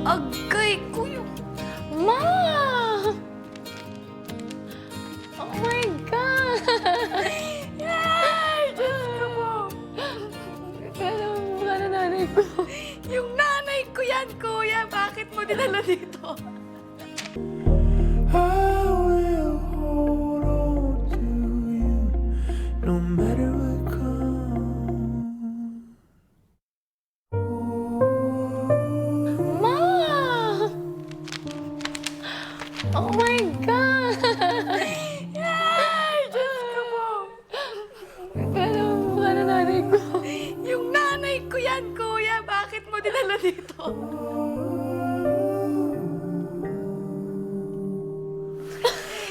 Agay ko yung... Ma! Oh my God! Ay, Diyos ko po. Kala nanay ko. Yung nanay ko yan, kuya. Bakit mo dinala dito? I will hold on to you no matter what comes. Ma! Oh my God! Ay, Diyos ko po. Kala nanay ko. Yung nanay ko yan, kuya. Bakit mo dinala dito?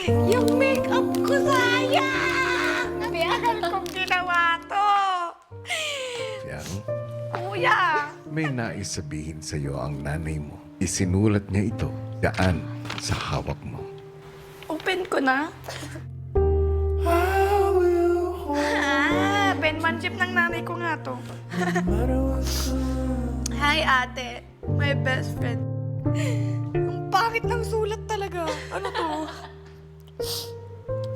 Yung make-up ko, sayang! Mahal kong ginawa to. Yang, Kuya. may nais sabihin sa'yo ang nanay mo. Isinulat niya ito daan sa hawak mo. Open ko na. I will hold Penmanship ng nanay ko nga to. no matter what comes. Hi, ate. My best friend. Ang pangit ng sulat talaga. Ano to?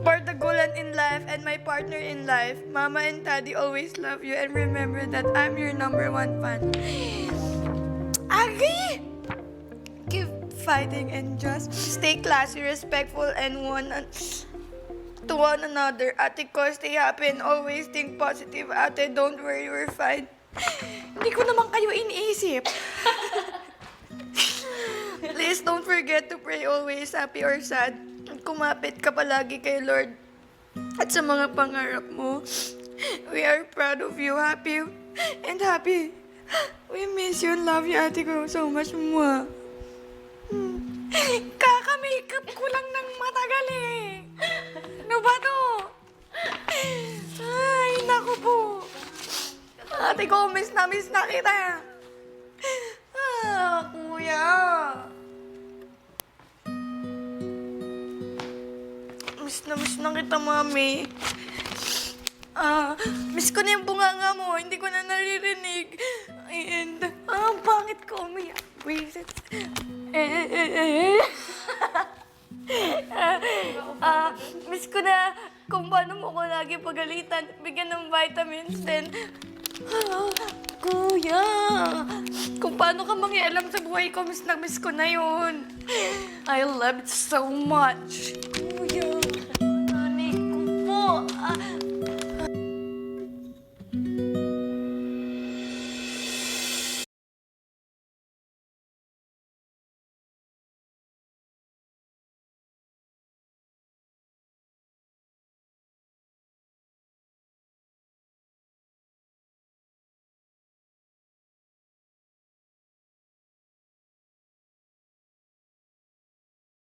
For the goal in life and my partner in life, Mama and Daddy always love you and remember that I'm your #1 fan. Agree! Keep fighting and just stay classy, respectful, and to one another. Ate ko, stay happy and always think positive. Ate, don't worry, we're fine. Hindi ko naman kayo iniisip. Please don't forget to pray always, happy or sad. Kumapit ka palagi kay Lord at sa mga pangarap mo. We are proud of you, happy and happy. We miss you and love you, ate ko, so much more. Kaka-makeup ko lang ng matagal eh. Ano ba to? Ay, naku po. Ate ko, miss na kita. Kuya. Miss na kita, mami. Miss ko na yung bunganga mo. Hindi ko na naririnig. And, ang pangit ko. May braces. Miss ko na kung paano mo ko lagi pagalitan at bigyan ng vitamins. Then, kuya, kung paano ka mangialam sa buhay ko, miss ko na yun. I love it so much. Kuya, nanay ko po.